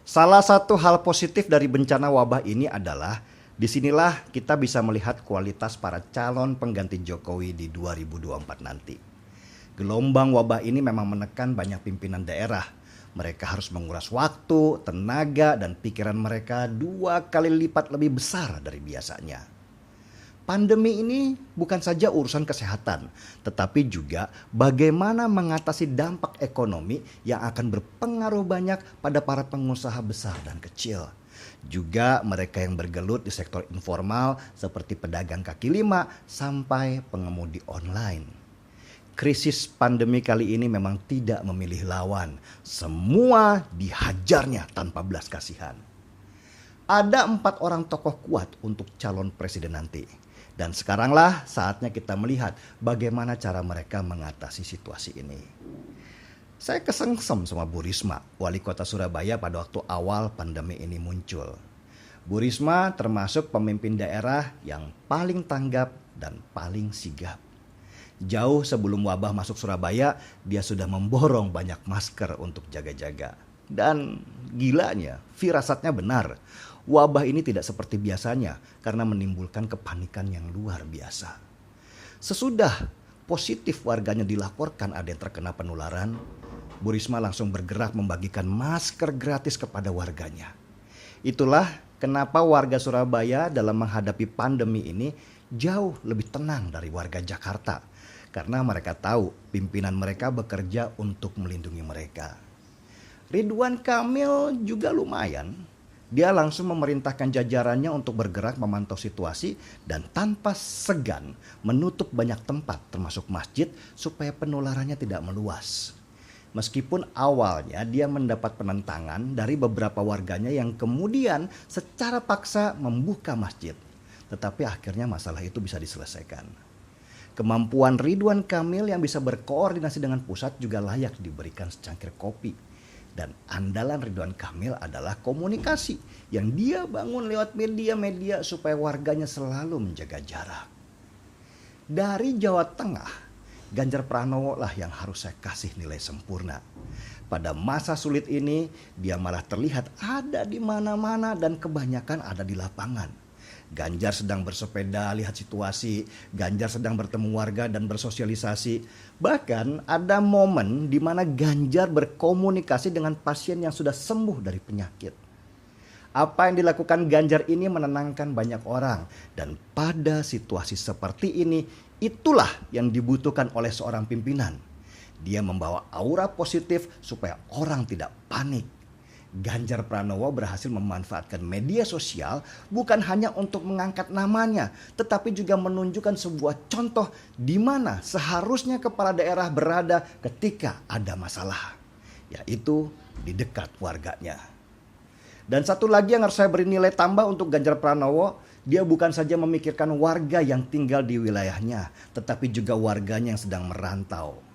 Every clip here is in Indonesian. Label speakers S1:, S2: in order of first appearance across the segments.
S1: Salah satu hal positif dari bencana wabah ini adalah disinilah kita bisa melihat kualitas para calon pengganti Jokowi di 2024 nanti. Gelombang wabah ini memang menekan banyak pimpinan daerah. Mereka harus menguras waktu, tenaga, dan pikiran mereka 2 kali lipat lebih besar dari biasanya. Pandemi ini bukan saja urusan kesehatan, tetapi juga bagaimana mengatasi dampak ekonomi yang akan berpengaruh banyak pada para pengusaha besar dan kecil. Juga mereka yang bergelut di sektor informal seperti pedagang kaki lima sampai pengemudi online. Krisis pandemi kali ini memang tidak memilih lawan. Semua dihajarnya tanpa belas kasihan. Ada 4 orang tokoh kuat untuk calon presiden nanti. Dan sekaranglah saatnya kita melihat bagaimana cara mereka mengatasi situasi ini. Saya kesengsem sama Bu Risma, wali kota Surabaya pada waktu awal pandemi ini muncul. Bu Risma termasuk pemimpin daerah yang paling tanggap dan paling sigap. Jauh sebelum wabah masuk Surabaya, dia sudah memborong banyak masker untuk jaga-jaga. Dan gilanya, firasatnya benar. Wabah ini tidak seperti biasanya karena menimbulkan kepanikan yang luar biasa. Sesudah positif warganya dilaporkan ada yang terkena penularan, Bu Risma langsung bergerak membagikan masker gratis kepada warganya. Itulah kenapa warga Surabaya dalam menghadapi pandemi ini jauh lebih tenang dari warga Jakarta. Karena mereka tahu pimpinan mereka bekerja untuk melindungi mereka. Ridwan Kamil juga lumayan. Dia langsung memerintahkan jajarannya untuk bergerak memantau situasi dan tanpa segan menutup banyak tempat termasuk masjid supaya penularannya tidak meluas. Meskipun awalnya dia mendapat penentangan dari beberapa warganya yang kemudian secara paksa membuka masjid. Tetapi akhirnya masalah itu bisa diselesaikan. Kemampuan Ridwan Kamil yang bisa berkoordinasi dengan pusat juga layak diberikan secangkir kopi. Dan andalan Ridwan Kamil adalah komunikasi yang dia bangun lewat media-media supaya warganya selalu menjaga jarak. Dari Jawa Tengah, Ganjar Pranowo lah yang harus saya kasih nilai sempurna. Pada masa sulit ini, dia malah terlihat ada di mana-mana dan kebanyakan ada di lapangan. Ganjar sedang bersepeda, lihat situasi. Ganjar sedang bertemu warga dan bersosialisasi. Bahkan ada momen di mana Ganjar berkomunikasi dengan pasien yang sudah sembuh dari penyakit. Apa yang dilakukan Ganjar ini menenangkan banyak orang. Dan pada situasi seperti ini, itulah yang dibutuhkan oleh seorang pimpinan. Dia membawa aura positif supaya orang tidak panik. Ganjar Pranowo berhasil memanfaatkan media sosial bukan hanya untuk mengangkat namanya, tetapi juga menunjukkan sebuah contoh di mana seharusnya kepala daerah berada ketika ada masalah, yaitu di dekat warganya. Dan satu lagi yang harus saya beri nilai tambah untuk Ganjar Pranowo, dia bukan saja memikirkan warga yang tinggal di wilayahnya, tetapi juga warganya yang sedang merantau.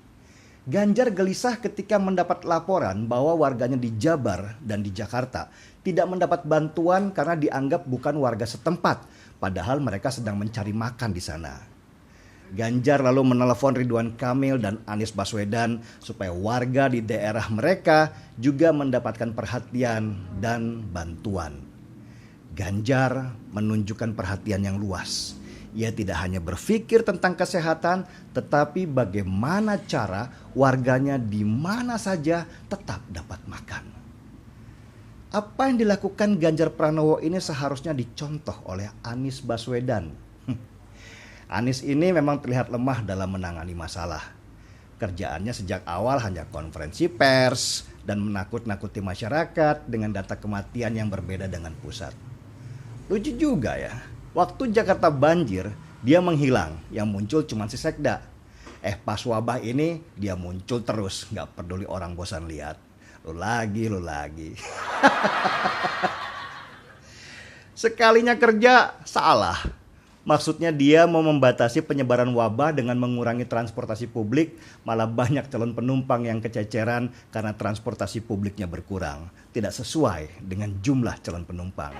S1: Ganjar gelisah ketika mendapat laporan bahwa warganya di Jabar dan di Jakarta tidak mendapat bantuan karena dianggap bukan warga setempat, padahal mereka sedang mencari makan di sana. Ganjar lalu menelepon Ridwan Kamil dan Anies Baswedan supaya warga di daerah mereka juga mendapatkan perhatian dan bantuan. Ganjar menunjukkan perhatian yang luas. Ia tidak hanya berpikir tentang kesehatan, tetapi bagaimana cara warganya di mana saja tetap dapat makan. Apa yang dilakukan Ganjar Pranowo ini seharusnya dicontoh oleh Anies Baswedan. Anies ini memang terlihat lemah dalam menangani masalah. Kerjaannya sejak awal hanya konferensi pers dan menakut-nakuti masyarakat dengan data kematian yang berbeda dengan pusat. Lucu juga ya. Waktu Jakarta banjir, dia menghilang. Yang muncul cuma si Sekda. Pas wabah ini, dia muncul terus. Gak peduli orang bosan lihat. Lu lagi. Sekalinya kerja, salah. Maksudnya dia mau membatasi penyebaran wabah dengan mengurangi transportasi publik. Malah banyak calon penumpang yang kececeran karena transportasi publiknya berkurang. Tidak sesuai dengan jumlah calon penumpang.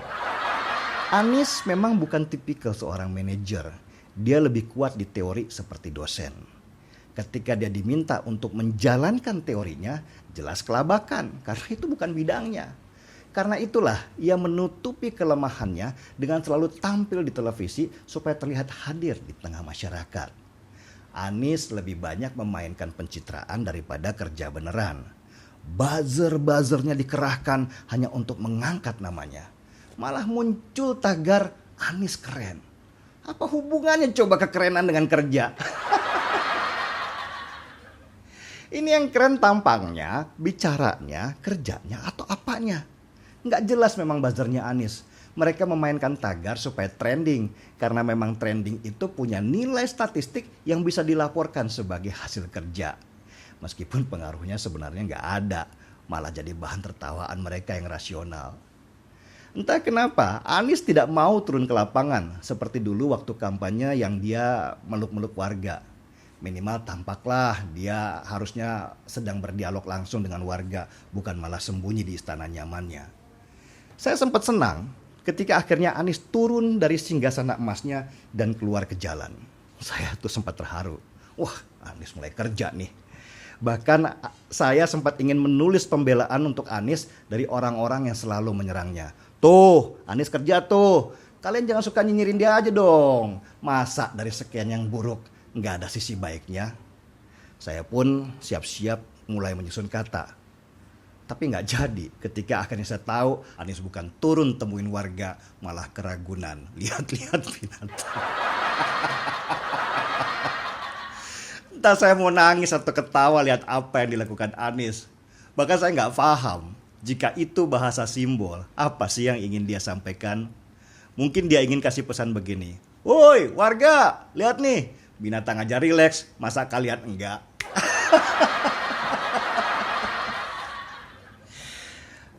S1: Anies memang bukan tipikal seorang manajer. Dia lebih kuat di teori seperti dosen. Ketika dia diminta untuk menjalankan teorinya, jelas kelabakan karena itu bukan bidangnya. Karena itulah ia menutupi kelemahannya dengan selalu tampil di televisi supaya terlihat hadir di tengah masyarakat. Anies lebih banyak memainkan pencitraan daripada kerja beneran. Buzzer-buzzernya dikerahkan hanya untuk mengangkat namanya. Malah muncul tagar Anies keren. Apa hubungannya coba kekerenan dengan kerja? Ini yang keren tampangnya, bicaranya, kerjanya, atau apanya. Nggak jelas memang buzzernya Anies. Mereka memainkan tagar supaya trending. Karena memang trending itu punya nilai statistik yang bisa dilaporkan sebagai hasil kerja. Meskipun pengaruhnya sebenarnya nggak ada. Malah jadi bahan tertawaan mereka yang rasional. Entah kenapa Anies tidak mau turun ke lapangan. Seperti dulu waktu kampanye yang dia meluk-meluk warga. Minimal tampaklah dia harusnya sedang berdialog langsung dengan warga, bukan malah sembunyi di istana nyamannya. Saya sempat senang ketika akhirnya Anies turun dari singgasana emasnya dan keluar ke jalan. Saya tuh sempat terharu. Wah, Anies mulai kerja nih. Bahkan saya sempat ingin menulis pembelaan untuk Anies dari orang-orang yang selalu menyerangnya. Tuh, Anies kerja tuh. Kalian jangan suka nyinyirin dia aja dong. Masa dari sekian yang buruk nggak ada sisi baiknya? Saya pun siap-siap mulai menyusun kata. Tapi nggak jadi ketika akhirnya saya tahu Anies bukan turun temuin warga, malah ke Ragunan. Lihat-lihat binatang. Entah saya mau nangis atau ketawa lihat apa yang dilakukan Anies. Bahkan saya nggak paham jika itu bahasa simbol. Apa sih yang ingin dia sampaikan? Mungkin dia ingin kasih pesan begini. Woi warga, lihat nih. Binatang aja rileks, masa kalian enggak?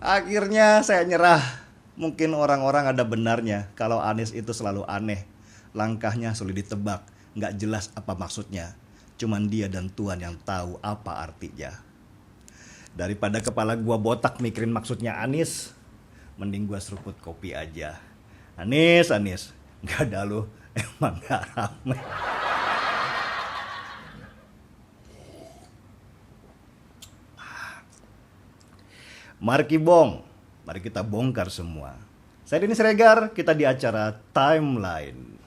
S1: Akhirnya saya nyerah. Mungkin orang-orang ada benarnya kalau Anies itu selalu aneh. Langkahnya sulit ditebak, nggak jelas apa maksudnya. Cuman dia dan Tuhan yang tahu apa artinya. Daripada kepala gua botak mikirin maksudnya Anies, mending gua seruput kopi aja. Anies, nggak ada lu, emang nggak rame. Mari kita bongkar semua. Saya Denny Siregar, kita di acara Timeline.